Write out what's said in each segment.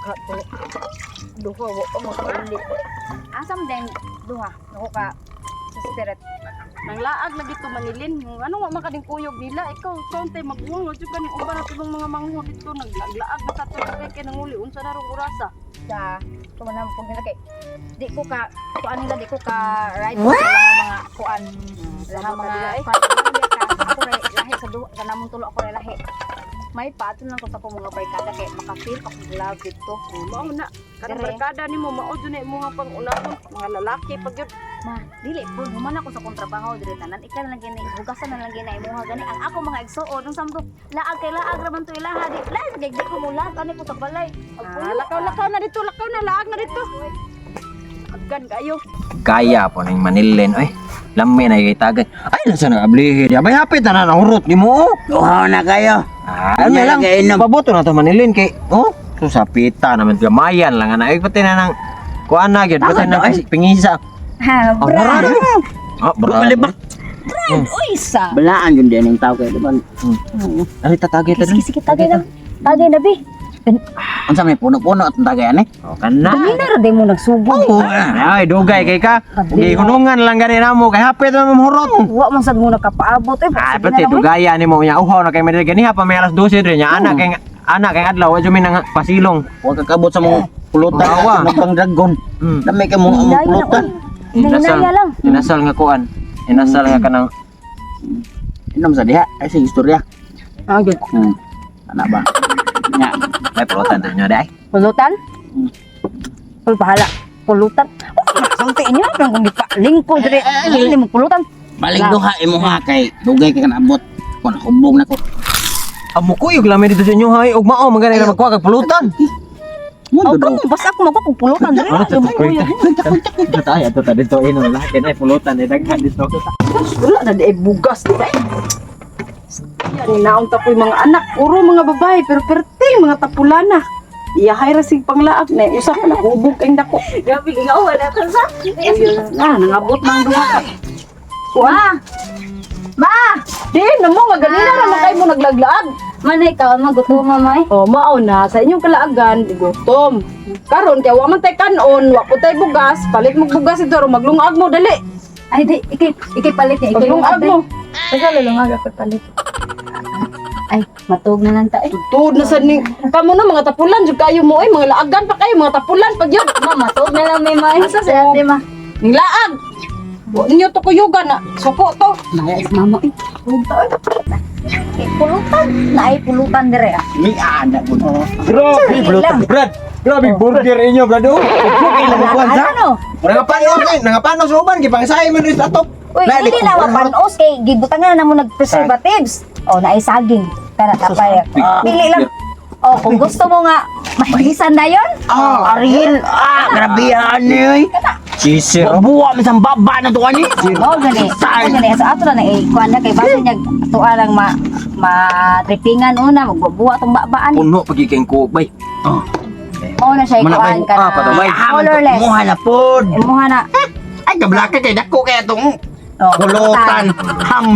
Ato. Duha wa pa makauli. Asam din duha. Ako ka sister. Nang laag lagi to manilin. Ano wa makading kuyog nila? Ikaw sonte magbuwang jud kaning uban at ibang mga manghod dito naglaag na sa to kay nanguli unsa na rong orasa. Sa tumanam pag nila kay di ko ka kuan nila di ko ka right sa mga kuan laha mga ako lahi sa duha kanamong tulo ako lahi. May paton lang ko sa akong mga barkada kay maka-feel ako love dito. Mao na kanang barkada nimo mao jud na imong pang-unahon mga lalaki pag yun. Ma, dili po human ako sa kontrabaho diri tanan ikaw lang gini hugasan na lang gini imong gani ang ako mga igsuon nung samto laag kay laag raman to ilaha di laag gid ko mo laag ani ko sa balay. Lakaw na dito, lakaw na laag na dito. Aggan kayo. Kaya po nang manilin oy. Lami na itagan. Ay nasa nagablihi. Abay hapit na nahurot ni mo. Tuhaw na kayo. Ano lang. Paboto na to manilin kay oh susapita naman gamayan lang ana ay pati na nang kuan na gyud pati na pingisa. Ha, brad. Ah, brad. Uy sa. Belaan yun din yung tao kayo, diba? Ari tatagay ta dun. Sige tagay na. Tagay na bi. Unsa may puno-puno at tagayan eh? Oh kana. Dili na ra day mo nagsugod. Ay dugay kay ka. Gi hunungan lang gani namo kay hapit na mamurot. Wa man sad mo nakapaabot eh. Ay pati dugaya nimo nya uhaw na kay medyo gani ha pa may alas 12 dre nya anak kay adlaw wa jud nang pasilong. Huwag kakabot sa mga pulutan Bawa. at pang dragon. Dami ka mga pulutan. Hinaya lang. Inasal nga kuan. Inasal nga kanang Inom sa diha, ay sa istorya. Ah, good. Ano ba? Nga. may pulutan din nyo day. Pulutan? Pul pahala. Pulutan. Sampai inyo lang kung lingkod dire. Dili mo pulutan. Balik duha imo ha kay dugay ka kanabot. Kung nakubog na ko. Amo ko yung lamay dito sa inyo hay. Ug mao magani na magkuha kag pulutan. Mo Oh, do. kamu basta ako magkakong pulutan dire. Ito tayo ato ta dito ino lahat kay pulutan ay daghan dito. Wala na di bugas di ba? Yan naong tapoy mga anak, puro mga babae pero perting mga tapulana. Iyahay ra sig panglaag na usa ka na hubog kay dako. Grabe gingaw wala ka sa. Nangabot nang duha ka. Ma. Ma, Di na mo nga ganina ra na kay mo naglaglaag. manay ka magutom mamay. Oh, mao na sa inyong kalaagan gutom. Karon kay wa man tay kanon, wa po tay bugas, palit mo bugas ito ro maglungag mo dali. Ay di ikay palit niya. Ikay Maglungag mo. Kasi lulungag ako palit. Ay, matug na lang ta eh. Tuod na sa ni kamo na mga tapulan jud kayo mo ay mga laagan pa kayo mga tapulan pag yun. Ma, matug na lang may mga sa ate ma. Ning laag. Wa ninyo to kuyugan na. Suko to. Nais mama eh. Pulutan. Naay pulutan dire ah. Ni ada po. Grabe pulutan. Brad. Grabe burger inyo brad. Okay lang kuan sa. Ano? Nangapanos uban gipangsay man rin atop. Uy, hindi na mapanos kay gibutangan na mo nag-preservatives. Oh, naay saging. Kana tapay. Pili lang. Oh, kung gusto mo nga mahilisan na yon. Ariel. Grabe yan eh. Cheese. Buwa mi sang baba na to ani. Oh, gani. Gani sa ato na kuan na kay base niya tuwa lang ma-trippingan una magbubuha tong babaan. Puno pagi kay kubay. Oh, na siya kuan ka. patubay. Colorless. Muha na pod. Imuha na. Ay kablaka kay dako kaya tong Oh, pulutan.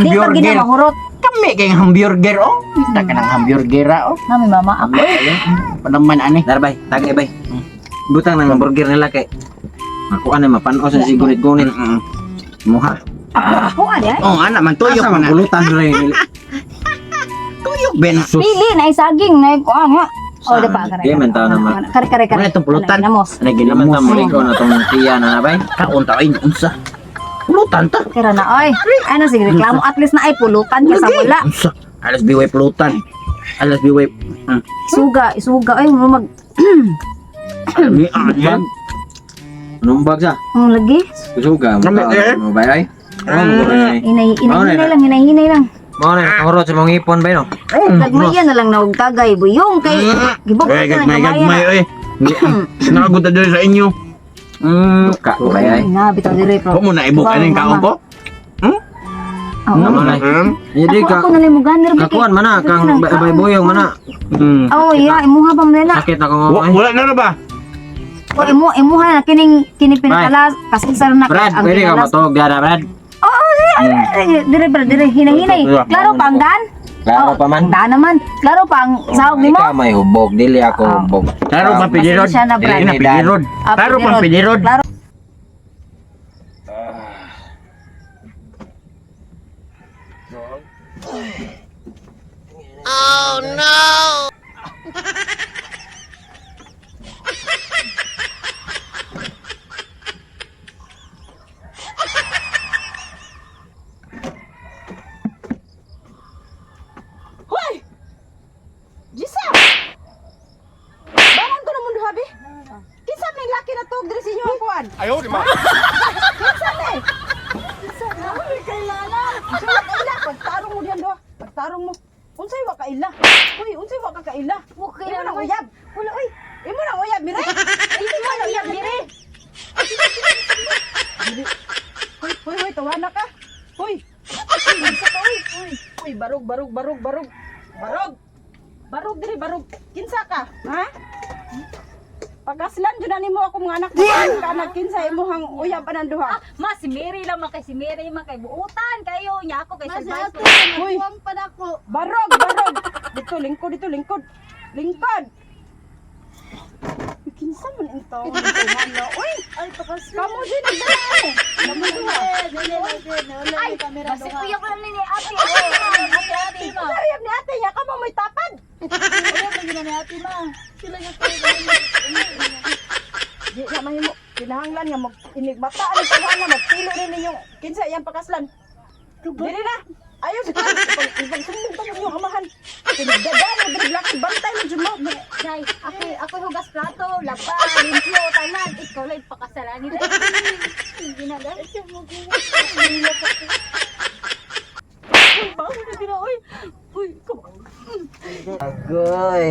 Di ba gina Hamburger. mahurot? Kami kay hamburger oh. Kita ka ng hamburger oh. Nami mama ako. Panaman ani. Darbay, tagay bay. Butang nang burger nila kay ako ana mapanos sa sigunit-gunit. Muha. Ako ani ay. Oh, ana man tuyok Asa man. man pulutan rin. Tuyok ben. Pili na saging na kuan nga. Oh, di ba kare. Di man tao naman. Kare. Ano itong pulutan? Namos. Ano ginaman ta mo ikaw na tong tiya na bay. Kaon ta ay unsa. Pulutan ta. Kira na oy. Ano sige reklamo at least na ay pulutan kaysa wala. Unsa? Alas biway pulutan. Alas biway. Isuga ay mo mag Ni ayan. Anong bag sa? lagi. Kusuga mo mo bay ay. Hinay lang. Mo na kahurot sa mga ipon bay no. Nagmayan na lang na og tagay buyong kay gibog Ay na gagmay oy. Nakaguta diri sa inyo. Ka bay ay. Nga bitaw dire Ko mo na ibuk aning kaon ko. Naman ay. Jadi ka Ako na lang mo ganer kakuan mana kang bay boyong mana. Oh iya, imuha pa man na. Sakit ako mo. Wala na ba? O imuha na kini pinakala kasi sar na Brad, pwede ka pinalas. matog dara Brad. Dire hinay. Klaro panggan. Klaro pa man. Da naman. Klaro pa ang sahog nimo. Ikaw may hubog, dili ako Ah. hubog. Klaro pa pinirod. Pasensya na, Brad. Dili na pinirod. Ah, Klaro pa pinirod. pinirod. Klaro. Hoy! Gisa! Bangon ko na mundo habi. Kinsa may laki na tog diri sa inyo ang kuan? Ayaw di ma. Kinsa ni? Kinsa na? Uy, kailala. Kinsa ka ila? Pagtarong mo diyan do. Pagtarong mo. Unsay wa ka ila? Uy, unsay wa ka kaila? Okay Imo na nang naman. uyab. Wala uy. Imo nang uyab dire. Imo nang uyab dire. Hoy, tawana ka. Hoy. Kinsa ka uy? Uy, barog. Barog diri, barog. Kinsa ka? Ha? Pagkaslan jud na nimo ako mga anak. Anak kinsa imong uyab anan duha. Ma, si Mary lang man kay si Mary man kay buutan kayo nya ako kay surprise ko. Uy, pa nako. barog. Dito lingkod. Lingkod. Kinsa man ito? Uy, Ay, pakas. kamo din nagdala. Kamo duha. Ay, kasi kuya ko lang ni ate. Ate, ma. Uyab ni ate ya kamo may tapad. Kuya ko gina ni ate, ma. Sila yung Di na mahimo. Kinahanglan nga mag inigbata ang tawhan nga magpilo rin ninyo. Kinsa iyang pakaslan. Dili na. Ayaw sa ibang sumbong pa yung amahan. Pinagdagan mo dili laki bantay mo jud mo. Nay, ako hugas plato, laba, limpyo, tanan. Ikaw lang pakasalan nila. Hindi na dahil siya mo. Uy, bawo na dira oy. Uy, come on. Agoy.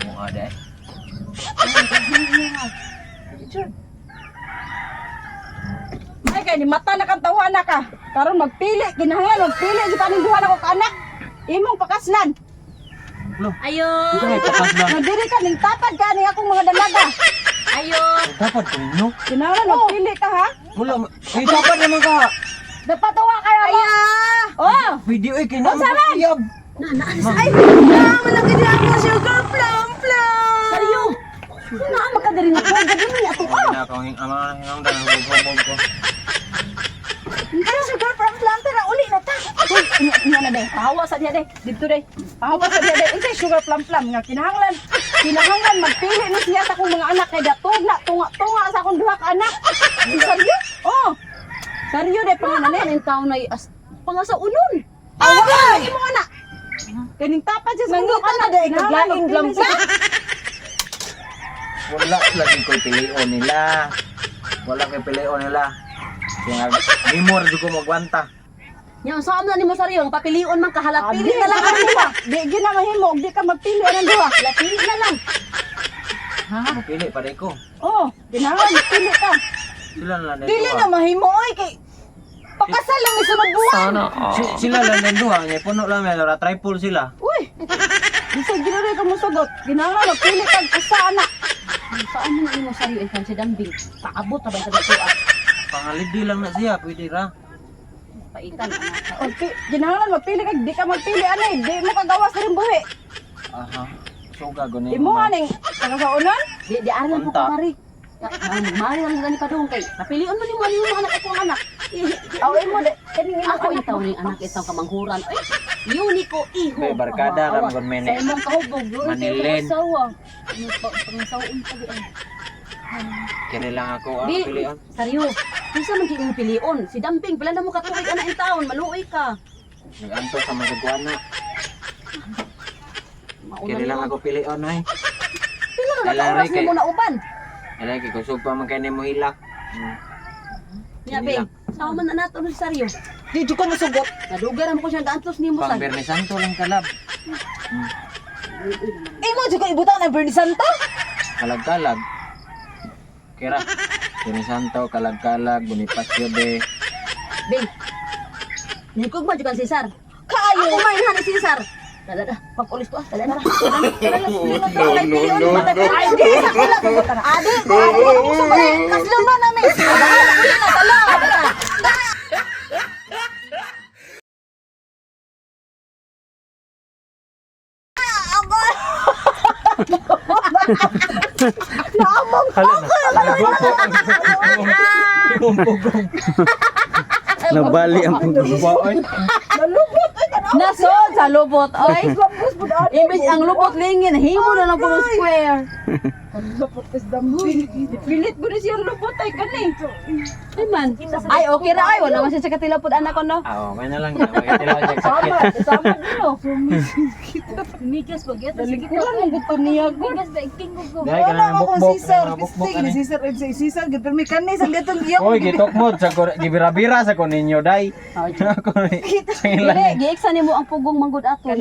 Mau ada. Ay kay ni mata na kang tawhan na ka. Karon magpili, kinahanglan magpili sa kaning duha na ko anak. Imong pakaslan. Ayo. Nadiri ka ning tapad ka ning akong mga dalaga. Ayo. Dapat ko ninyo. Kinahanglan magpili ka ha. Wala. Eh, dapat naman ka. Napatawa kayo mo. Oh, Video eh, kaya naman. ay, naman ang ganyan mo sugar plum. Sayo. Na makadiri na ko, gadi mo ato. Hindi na ako hinang dalang hubog ko. Ano sugar plum pero uli na ta. Uy, ina na day. Hawa sa dia day. Dito day. Hawa sa dia day. Unsay sugar plum nga kinahanglan. Kinahanglan magpili ni siya sa akong mga anak kay datog na tunga sa akong duha ka anak. Seryo? Oh. Seryo day pangalan Ang taon na pangasa unon. Awa mo anak. Kaning tapad siya sa akong duha ka anak. Naglaing glam sa. Wala lagi ko pilion nila. Wala ko pilion nila. Kaya memor di ko magwanta. Yang saan na nimo saryo, ang papilion man kahalap Pili pili na na lang lang. kanila. Di gina mahimo, di ka magpili anang duha. Pili na lang. Mapili pa rin ko. Oh, kinahanglan magpili ka. Sila na lang Dili duha. na mahimo oy kay pakasal lang ni sunod buwan. Sila lang ng duha. Ngayon puno lang may triple sila. Uy. Bisag ginare ka mo sugot. Kinahanglan magpili ka usa anak. Saan mo na nimo saryo ang si Dambing? Paabot ta ba sa datuan? Pangalidi lang na siya. Pwede ra. Paitan anak. Kinahanglan magpili ka, di ka magpili anay, di mo kagawas rin buhi. Aha. Suga gani. Imo aning pagkaunan? Di aral po Unta. ko mari. Mari lang gani pa dong kay. Napilion mo nimo nimo anak akong anak. Aw imo de kaning imo Ako itaw ning anak isang kamanghuran. Ay, Unico iho. May barkada Awa, ram gon Sa mene. imong kahubog, Manilin. Sawa. Pangasaon pa di ay. Kini lang ako ang Di, pilion. saryo. Kinsa man kini pilion? Si Damping pila na mo katuig ana in taon, maluoy ka. Nag-anto sa mga guwana. Kini lang ako pilion ay. Pila na Lalari oras kay- nimo na uban. Alay kay kusog pa man kay mo hilak. Nya Bing, sama man na nato si saryo. Di jud ko musugot. Nadugar mo ko siya gaantos nimo Pang sad. Bernie Santo lang kalab. Imo jud ko ibutang na Bernie Santo. Kalag-kalag. Kira. Bernie Santo, kalag-kalag, Bonifacio de. Bing. Nikog ba jukan si Sar? kayo. Ako may hani Cesar. Dada, pag-ulis ko. Dada. Ay, di sa kula ko ta. Adi, ako mo subay. Kaslo na namin. Bahala ko na tala. Nabali ang pagbaon. Nasod sa lubot. Ay, imbis ang lubot lingin, himo na lang po ng square. Pilit ko na siya lubot ay kani. Ay man. Ay, okay na ay. Wala man siya sa katilapod anak ko, no? Oo, may na lang. Magkatila siya sakit. Samad nino. Migas pag ito. Sige ko. Kulang ang gusto niya. Migas ba itingog ko. Dahil ka na bukbok. Bukbok ani. Sisar, gipin mi kani sa gatong iyak. Oy, gitok mo sa gibira-bira sa ko ninyo dai. Ako ni. Dili, giiksan nimo ang pugong manggod ato.